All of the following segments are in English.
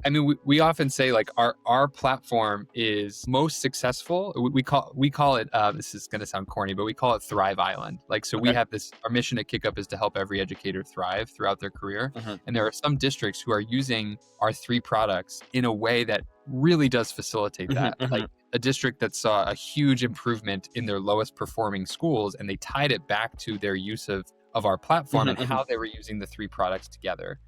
I mean, we often say like our platform is most successful. We call it. This is going to sound corny, but we call it Thrive Island. Like, so we Okay. have this. Our mission at KickUp is to help every educator thrive throughout their career. Mhm. And there are some districts who are using our three products in a way that really does facilitate that. Like a district that saw a huge improvement in their lowest performing schools, and they tied it back to their use of our platform and how they were using the three products together.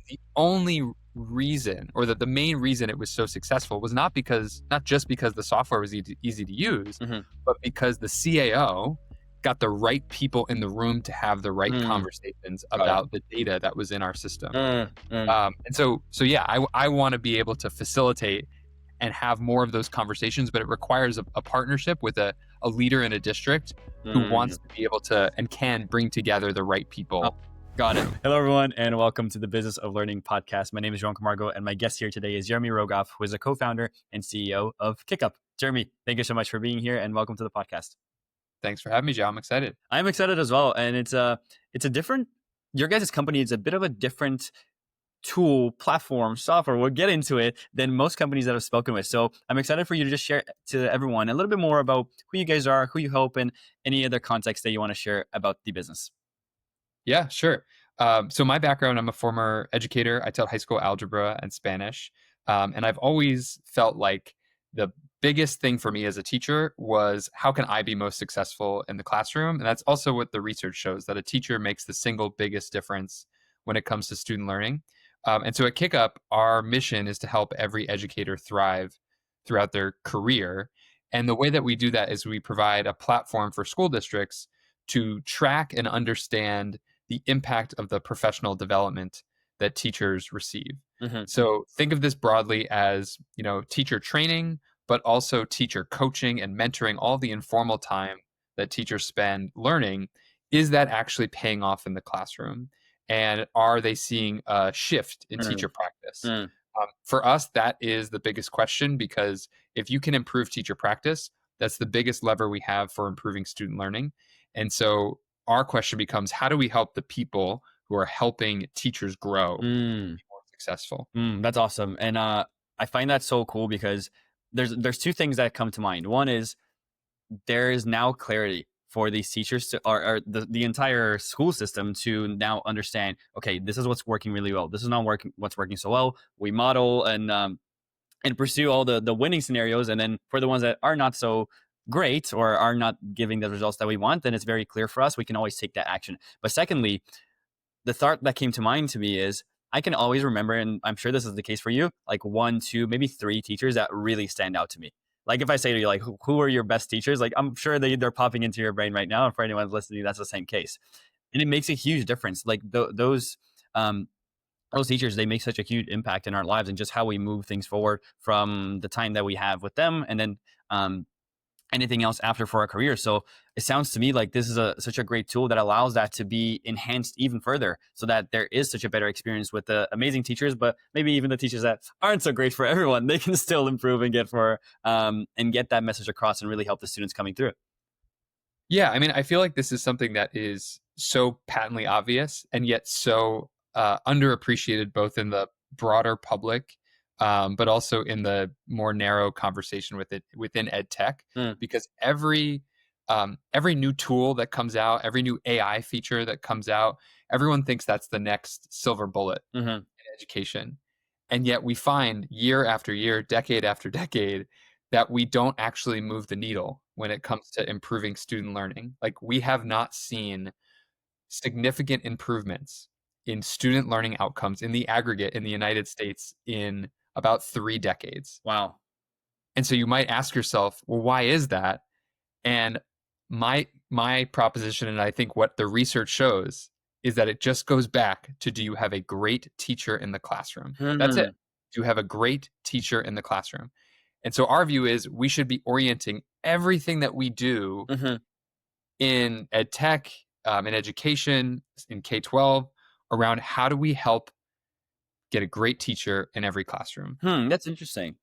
The only reason, or the main reason it was so successful was not just because the software was easy to use, but because the CAO got the right people in the room to have the right conversations about the data that was in our system. And so yeah, I want to be able to facilitate and have more of those conversations, but it requires a partnership with a leader in a district who wants to be able to and can bring together the right people. Got it. Hello, everyone, and welcome to the Business of Learning podcast. My name is Joao Camargo, and my guest here today is Jeremy Rogoff, who is a co-founder and CEO of KickUp. Jeremy, thank you so much for being here, and welcome to the podcast. Thanks for having me, Joe. I'm excited. I'm excited as well, and it's a different. Your guys' company is a bit of a different tool, platform, software, we'll get into it, than most companies that I've spoken with. So I'm excited for you to just share to everyone a little bit more about who you guys are, who you help, and any other context that you want to share about the business. Yeah, sure. So my background, I'm a former educator. I taught high school algebra and Spanish. And I've always felt like the biggest thing for me as a teacher was how can I be most successful in the classroom? And that's also what the research shows, that a teacher makes the single biggest difference when it comes to student learning. And so at KickUp, our mission is to help every educator thrive throughout their career. And the way that we do that is we provide a platform for school districts to track and understand the impact of the professional development that teachers receive. So think of this broadly as, teacher training, but also teacher coaching and mentoring, all the informal time that teachers spend learning. Is that actually paying off in the classroom? And are they seeing a shift in teacher practice? For us, that is the biggest question, because if you can improve teacher practice, that's the biggest lever we have for improving student learning. And so our question becomes, how do we help the people who are helping teachers grow be more successful? That's awesome. And I find that so cool because there's two things that come to mind. One is there is now clarity for these teachers to, or the entire school system to now understand, okay, this is what's working really well. This is not working, what's working so well. We model and pursue all the winning scenarios. And then for the ones that are not so great or are not giving the results that we want, then it's very clear for us. We can always take that action. But secondly, the thought that came to mind to me is I can always remember, and I'm sure this is the case for you, like 1, 2, maybe 3 teachers that really stand out to me. Like if I say to you, like, who are your best teachers? Like I'm sure they're popping into your brain right now. And for anyone listening, that's the same case. And it makes a huge difference. Like those teachers, they make such a huge impact in our lives and just how we move things forward from the time that we have with them, and then anything else after for our career. So it sounds to me like this is such a great tool that allows that to be enhanced even further, so that there is such a better experience with the amazing teachers, but maybe even the teachers that aren't so great for everyone, they can still improve and get that message across and really help the students coming through. Yeah, I mean, I feel like this is something that is so patently obvious and yet so underappreciated, both in the broader public, but also in the more narrow conversation within EdTech, because every new tool that comes out, every new AI feature that comes out, everyone thinks that's the next silver bullet in education. And yet we find year after year, decade after decade, that we don't actually move the needle when it comes to improving student learning. Like, we have not seen significant improvements in student learning outcomes in the aggregate in the United States in about 3 decades. Wow. And so you might ask yourself, well, why is that? And my proposition, and I think what the research shows, is that it just goes back to, do you have a great teacher in the classroom? That's it. Do you have a great teacher in the classroom? And so our view is we should be orienting everything that we do in EdTech, in education, in K-12, around how do we help get a great teacher in every classroom. That's interesting.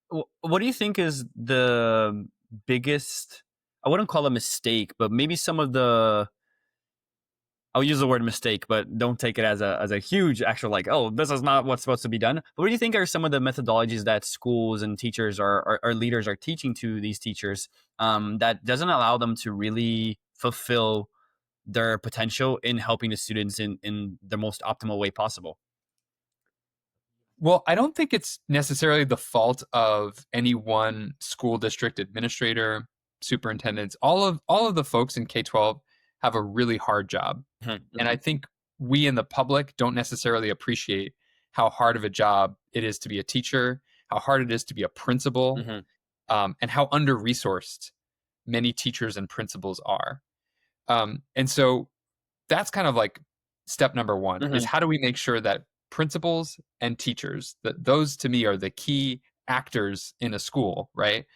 What do you think is the biggest, I wouldn't call it a mistake, but maybe some of the I'll use the word mistake, but don't take it as a huge actual like, oh, this is not what's supposed to be done. But what do you think are some of the methodologies that schools and teachers or leaders are teaching to these teachers that doesn't allow them to really fulfill their potential in helping the students in the most optimal way possible? Well, I don't think it's necessarily the fault of any one school district administrator, superintendents. All of the folks in K-12 have a really hard job. Mhm, And I mhm, think we in the public don't necessarily appreciate how hard of a job it is to be a teacher, how hard it is to be a principal, mhm, and how under-resourced many teachers and principals are. And so that's kind of like step number one is mhm, how do we make sure that principals and teachers, that those to me are the key actors in a school, right?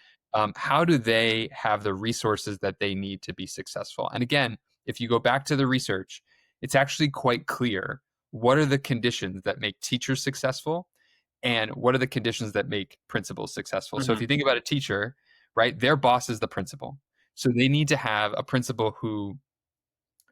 How do they have the resources that they need to be successful? And again, if you go back to the research, it's actually quite clear what are the conditions that make teachers successful and what are the conditions that make principals successful. So if mhm, you think about a teacher, right, their boss is the principal. So they need to have a principal who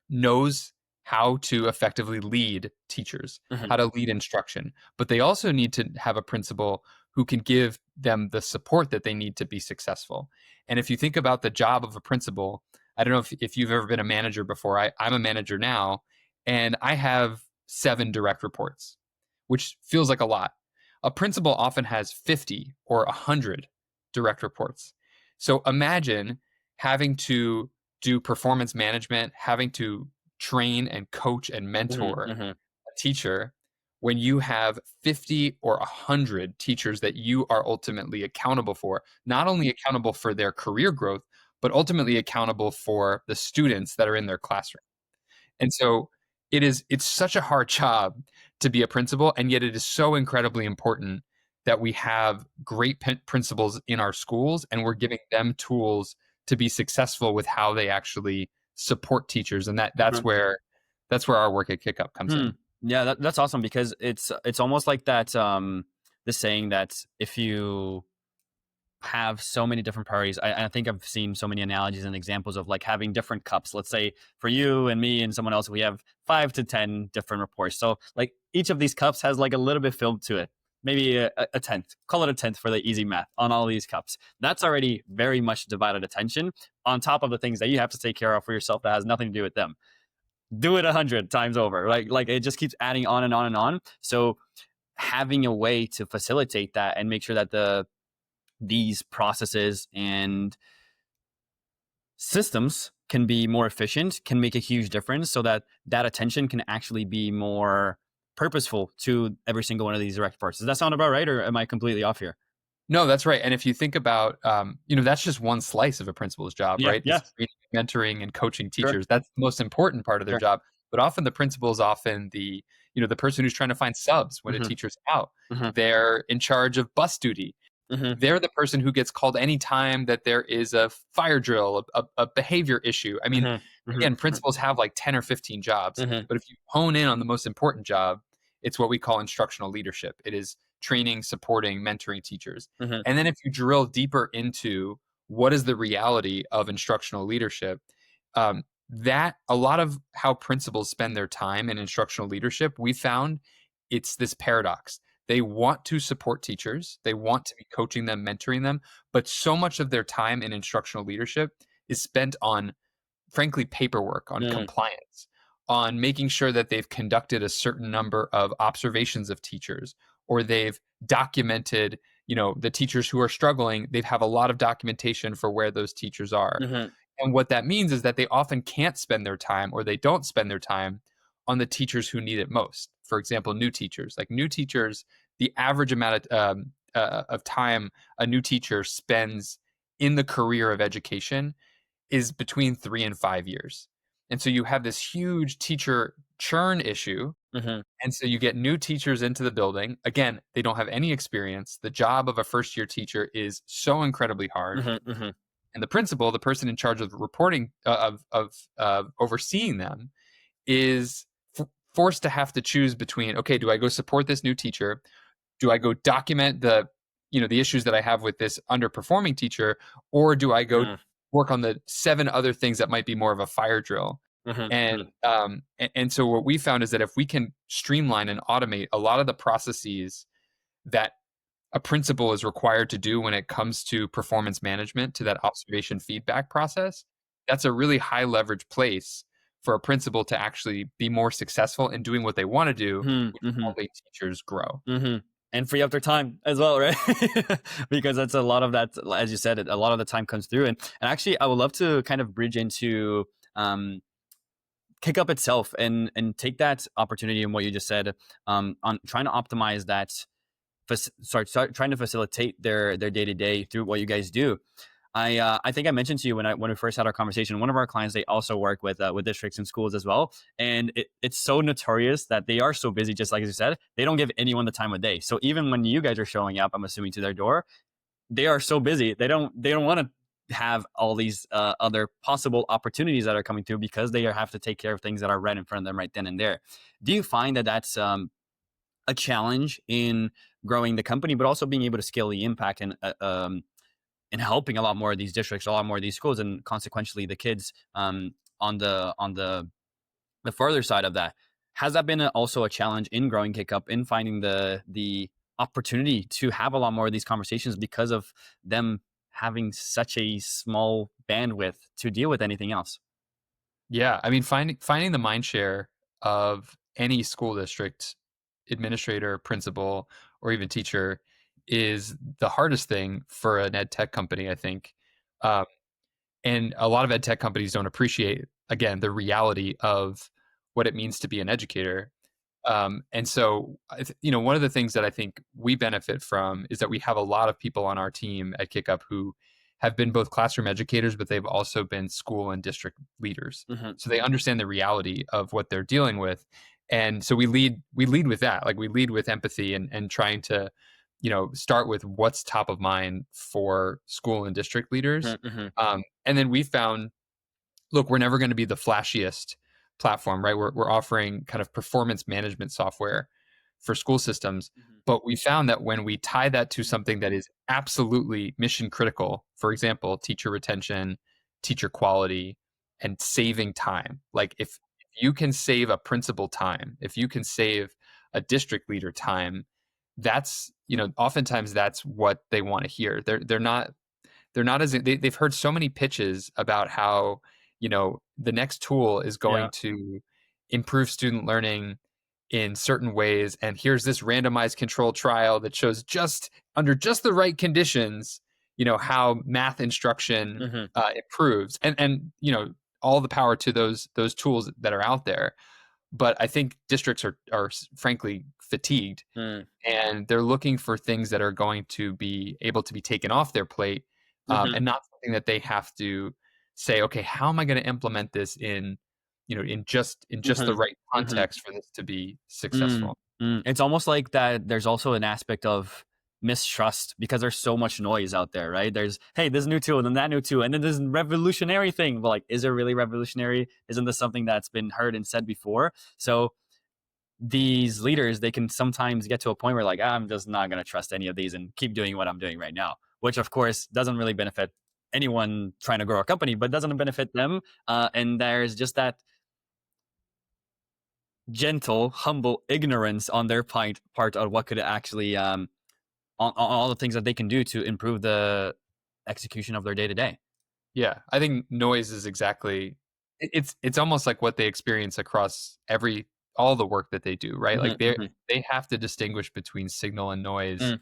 knows how to effectively lead teachers, mhm, how to lead instruction. But they also need to have a principal who can give them the support that they need to be successful. And if you think about the job of a principal, I don't know if you've ever been a manager before. I'm a manager now, and I have 7 direct reports, which feels like a lot. A principal often has 50 or 100 direct reports. So imagine having to do performance management, having to train and coach and mhm, mentor mhm, a teacher when you have 50 or 100 teachers that you are ultimately accountable for, not only accountable for their career growth, but ultimately accountable for the students that are in their classroom. And so it's such a hard job to be a principal, and yet it is so incredibly important that we have great principals in our schools and we're giving them tools to be successful with how they actually support teachers. And mhm. that's where our work at KickUp comes Hmm. in. Yeah, that's awesome because it's almost like that the saying that if you have so many different priorities. I think I've seen so many analogies and examples of like having different cups. Let's say for you and me and someone else, we have 5 to 10 different reports. So like each of these cups has like a little bit filled to it. Maybe a tenth. Call it a tenth for the easy math on all these cups. That's already very much divided attention on top of the things that you have to take care of for yourself that has nothing to do with them. Do it 100 times over. Like it just keeps adding on and on and on. So having a way to facilitate that and make sure that these processes and systems can be more efficient can make a huge difference so that that attention can actually be more purposeful to every single one of these direct parts. Does that sound about right, or am I completely off here? No, that's right. And if you think about, that's just one slice of a principal's job, Yeah, right? yeah, It's training, mentoring, and coaching sure, teachers. That's the most important part of their sure. job. But often the principal is often the person who's trying to find subs when a Hmm. teacher's out. Hmm. They're in charge of bus duty. Hmm. They're the person who gets called anytime that there is a fire drill, a behavior issue. I mean, Hmm. Hmm. again, principals have like 10 or 15 jobs, Hmm. but if you hone in on the most important job, it's what we call instructional leadership. It is training, supporting, mentoring teachers. Hmm. And then if you drill deeper into what is the reality of instructional leadership, that a lot of how principals spend their time in instructional leadership, we found it's this paradox. They want to support teachers, they want to be coaching them, mentoring them, but so much of their time in instructional leadership is spent on, frankly, paperwork, on Hmm. compliance, on making sure that they've conducted a certain number of observations of teachers, or they've documented, the teachers who are struggling, they have a lot of documentation for where those teachers are. Hmm. And what that means is that they often can't spend their time or they don't spend their time on the teachers who need it most. For example, new teachers. Like new teachers, the average amount of time a new teacher spends in the career of education is between 3 and 5 years. And so you have this huge teacher churn issue. Hmm. And so you get new teachers into the building. Again, they don't have any experience. The job of a first year teacher is so incredibly hard. Hmm. Hmm. And the principal, the person in charge of reporting, of overseeing them, is forced to have to choose between, okay, do I go support this new teacher? Do I go document the issues that I have with this underperforming teacher, or do I go Hmm. work on the 7 other things that might be more of a fire drill? And so what we found is that if we can streamline and automate a lot of the processes that a principal is required to do when it comes to performance management, to that observation feedback process, that's a really high leverage place for a principal to actually be more successful in doing what they want to do, which is helping teachers grow. And free up their time as well, right? Because that's a lot of that, as you said, a lot of the time comes through. And actually, I would love to kind of bridge into KickUp itself and take that opportunity and what you just said on trying to optimize that, start trying to facilitate their day to day through what you guys do. I think I mentioned to you when we first had our conversation, one of our clients, they also work with districts and schools as well, and it's so notorious that they are so busy. Just like you said, they don't give anyone the time of day. So even when you guys are showing up, I'm assuming to their door, they are so busy. They don't want to have all these other possible opportunities that are coming through because they have to take care of things that are right in front of them right then and there. Do you find that that's a challenge in growing the company, but also being able to scale the impact and helping a lot more of these districts, a lot more of these schools, and consequently the kids on the further side of that? Has that been also a challenge in growing KickUp, in finding the opportunity to have a lot more of these conversations because of them having such a small bandwidth to deal with anything else? Yeah, I mean, finding the mind share of any school district administrator, principal, or even teacher is the hardest thing for an ed tech company, I think. Um, and a lot of ed tech companies don't appreciate, again, the reality of what it means to be an educator. And so, one of the things that I think we benefit from is that we have a lot of people on our team at KickUp who have been both classroom educators, but they've also been school and district leaders. So they understand the reality of what they're dealing with. And so we lead with that. Like we lead with empathy and trying to, start with what's top of mind for school and district leaders. And then we found, look, we're never going to be the flashiest platform, right? We're offering kind of performance management software for school systems. But we found that when we tie that to something that is absolutely mission critical, for example, teacher retention, teacher quality, and saving time, like if you can save a principal time, if you can save a district leader time, that's, oftentimes that's what they want to hear. They're not as they've heard so many pitches about how the next tool is going to improve student learning in certain ways, and here's this randomized control trial that shows just under just the right conditions how math instruction improves, and all the power to those tools that are out there. But I think districts are frankly fatigued, and they're looking for things that are going to be able to be taken off their plate, and not something that they have to say, okay, how am I going to implement this in just the right context for this to be successful? It's almost like that there's also an aspect of mistrust because there's so much noise out there, right? There's, hey, this new tool and then that new tool and then this revolutionary thing, but like, is it really revolutionary? Isn't this something that's been heard and said before? So these leaders, they can sometimes get to a point where like, I'm just not going to trust any of these and keep doing what I'm doing right now, which of course doesn't really benefit anyone trying to grow a company, but doesn't benefit them. And there's just that gentle, humble ignorance on their part of what could actually on all the things that they can do to improve the execution of their day to day. Yeah, I think noise is exactly it's almost like what they experience across all the work that they do, right? Like they have to distinguish between signal and noise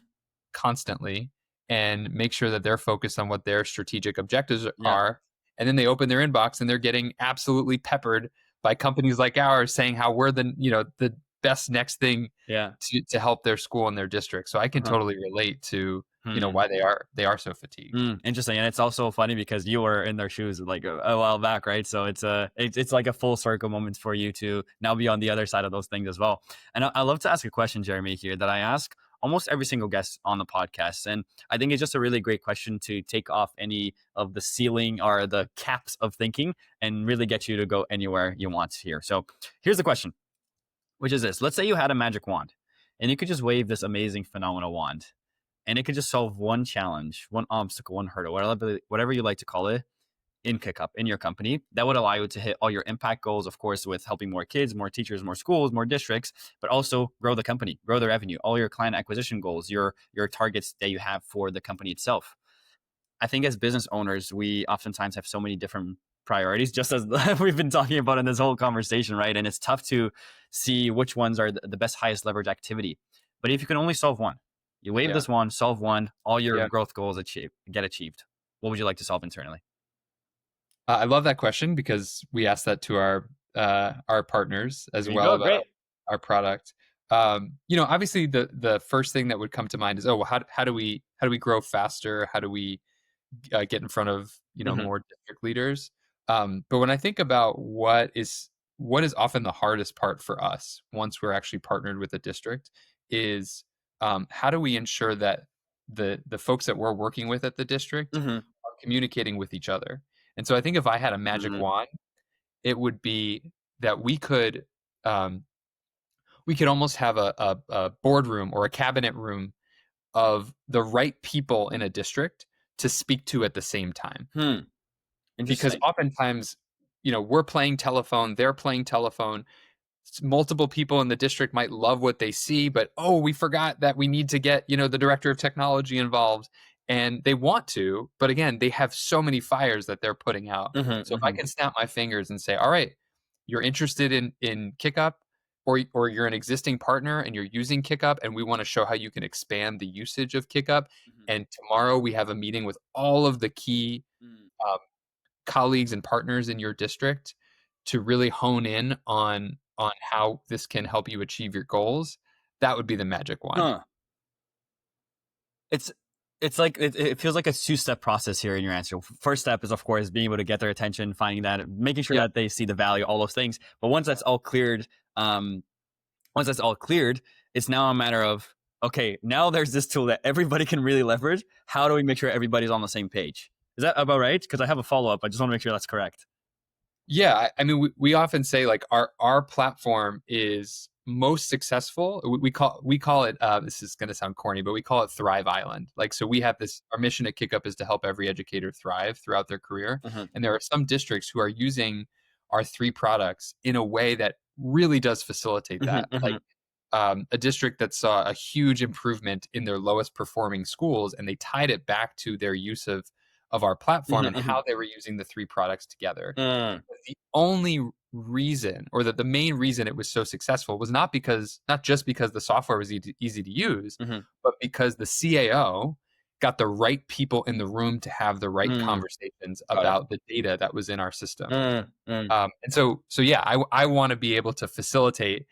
constantly and make sure that they're focused on what their strategic objectives are. And then they open their inbox and they're getting absolutely peppered by companies like ours saying how we're the best next thing to help their school and their district. So I can totally relate to why they are so fatigued. Interesting. And it's also funny because you were in their shoes like a while back, right? So it's like a full circle moment for you to now be on the other side of those things as well. And I love to ask a question, Jeremy, here that I ask almost every single guest on the podcast. And I think it's just a really great question to take off any of the ceiling or the caps of thinking and really get you to go anywhere you want here. So here's the question, which is this. Let's say you had a magic wand and you could just wave this amazing, phenomenal wand and it could just solve one challenge, one obstacle, one hurdle, whatever you like to call it. in KickUp, in your company, that would allow you to hit all your impact goals, of course, with helping more kids, more teachers, more schools, more districts, but also grow the company, grow the revenue, all your client acquisition goals, your targets that you have for the company itself. I think as business owners, we oftentimes have so many different priorities, just as we've been talking about in this whole conversation, right? And it's tough to see which ones are the best, highest leverage activity. But if you can only solve one, you wave Yeah. this one, solve one, all your Yeah. growth goals get achieved. What would you like to solve internally? I love that question because we ask that to our partners as There you well go. about Great. our product. Obviously the first thing that would come to mind is, oh, well, how do we grow faster? How do we get in front of Hmm. more district leaders? But when I think about what is often the hardest part for us once we're actually partnered with a district is, how do we ensure that the folks that we're working with at the district Hmm. are communicating with each other? And so I think if I had a magic Hmm. wand, it would be that um, we could almost have a boardroom or a cabinet room of the right people in a district to speak to at the same time. Hmm. Because Interesting. oftentimes, we're playing telephone, they're playing telephone. Multiple people in the district might love what they see, but oh, we forgot that we need to get, the director of technology involved. And they want to, but again, they have so many fires that they're putting out. Hmm. So if I Hmm. can snap my fingers and say, all right, you're interested in KickUp, or you're an existing partner and you're using KickUp, and we want to show how you can expand the usage of KickUp. And tomorrow we have a meeting with all of the key Hmm. um, colleagues and partners in your district to really hone in on how this can help you achieve your goals. That would be the magic wand. Huh. It's it's like it feels like a two-step process here in your answer. First step is, of course, being able to get their attention, finding that, making sure Yep. that they see the value, all those things. But um, once that's all cleared, it's now a matter of, okay, now there's this tool that everybody can really leverage. How do we make sure everybody's on the same page? Is that about right? Because I have a follow up. I just want to make sure that's correct. Yeah, I mean, we often say like our platform is most successful. We call it. This is going to sound corny, but we call it Thrive Island. Like, so we have this. Our mission at KickUp is to help every educator thrive throughout their career, Hmm. and there are some districts who are using our three products in a way that really does facilitate Hmm. that. Like, Hmm. a district that saw a huge improvement in their lowest performing schools, and they tied it back to their use of our platform and Hmm. how they were using the three products together. Hmm. The only reason, or the main reason it was so successful, was not just because the software was easy to use, Hmm. but because the CAO got the right people in the room to have the right Hmm. conversations Got it. about the data that was in our system. Mm, mm, And so yeah, I want to be able to facilitate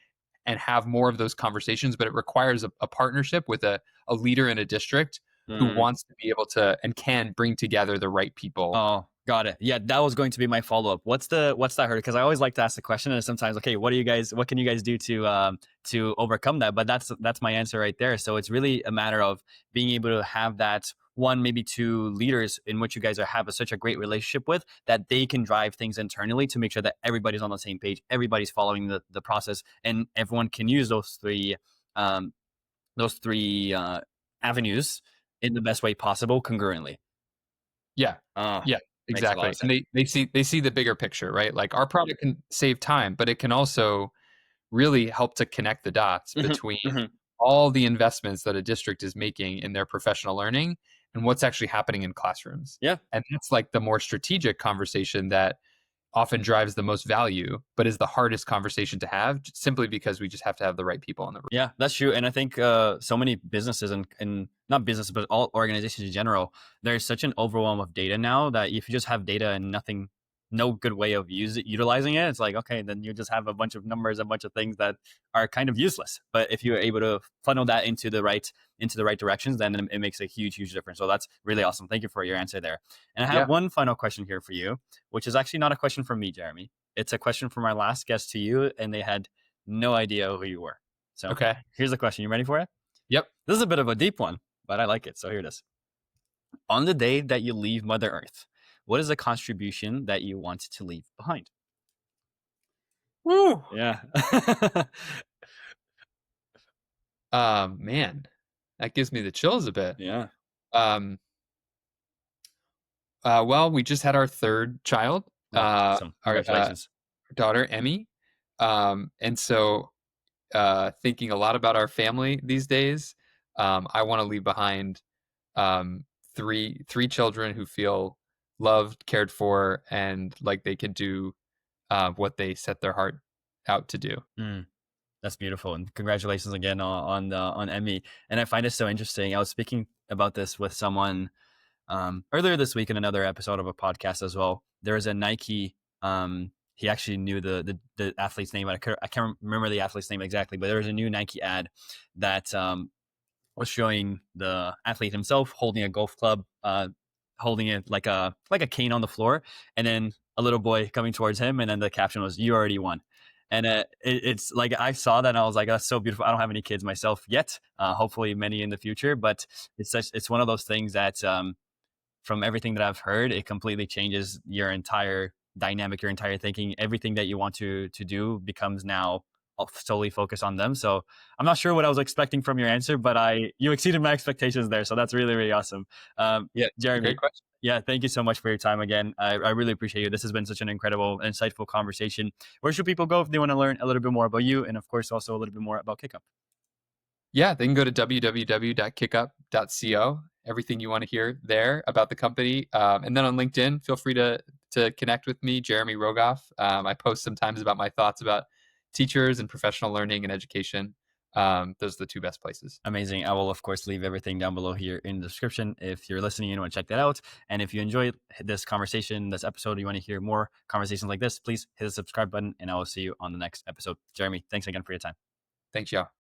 and have more of those conversations, but it requires a partnership with a leader in a district who mm. wants to be able to and can bring together the right people. Oh, got it. Yeah, that was going to be my follow up. What's that hurdle? Because I always like to ask the question, and sometimes, okay, what can you guys do to overcome that? But that's my answer right there. So it's really a matter of being able to have that one, maybe two leaders in which you guys such a great relationship with, that they can drive things internally to make sure that everybody's on the same page, everybody's following the process, and everyone can use um, those three avenues in the best way possible concurrently. Yeah. Oh, Yeah, makes a lot exactly. of And sense. they see the bigger picture, right? Like, our product can save time, but it can also really help to connect the dots Mhm, between mhm. all the investments that a district is making in their professional learning and what's actually happening in classrooms. Yeah, And that's like the more strategic conversation that often drives the most value, but is the hardest conversation to have, simply because we just have to have the right people in the room. yeah, that's true. And I think so many businesses and not businesses, but all organizations in general, there's such an overwhelm of data now that if you just have data and nothing, no good way of utilizing it, it's like, okay, then you just have a bunch of numbers, a bunch of things that are kind of useless. But if you're able to funnel that into the right directions, then it makes a huge, huge difference. So that's really awesome. Thank you for your answer there. And I have Yeah. one final question here for you, which is actually not a question from me, Jeremy. It's a question from our last guest to you, and they had no idea who you were. So Okay. here's the question. You ready for it? Yep. This is a bit of a deep one, but I like it. So here it is. On the day that you leave Mother Earth, what is a contribution that you want to leave behind? Woo. Yeah. Man, that gives me the chills a bit. Yeah. Um, Well, we just had our third child, Oh, awesome. our Congratulations. daughter Emmy, and so thinking a lot about our family these days. I want to leave behind um, three children who feel loved, cared for, and like they could do what they set their heart out to do. Mm. That's beautiful, and congratulations again on Emmy. And I find it so interesting. I was speaking about this with someone earlier this week in another episode of a podcast as well. There was a Nike. He actually knew the athlete's name. I can't remember the athlete's name exactly, but there was a new Nike ad that was showing the athlete himself holding a golf club, holding it like a cane on the floor, and then a little boy coming towards him, and then the caption was "You already won." And it's like I saw that and I was like, "That's so beautiful." I don't have any kids myself yet. Hopefully, many in the future. But it's one of those things that from everything that I've heard, it completely changes your entire dynamic, your entire thinking. Everything that you want to do becomes now solely focused on them. So I'm not sure what I was expecting from your answer, but you exceeded my expectations there. So that's really, really awesome. Yeah, great Jeremy, question. yeah, thank you so much for your time again. I really appreciate you. This has been such an incredible, insightful conversation. Where should people go if they want to learn a little bit more about you, and of course also a little bit more about KickUp? Yeah, they can go to www.kickup.co. Everything you want to hear there about the company, and then on LinkedIn, feel free to connect with me, Jeremy Rogoff. I post sometimes about my thoughts about teachers and professional learning and education. Those are the two best places. Amazing. I will, of course, leave everything down below here in the description if you're listening and you want to check that out. And if you enjoyed this conversation, this episode, you want to hear more conversations like this, please hit the subscribe button and I will see you on the next episode. Jeremy, thanks again for your time. Thanks, y'all.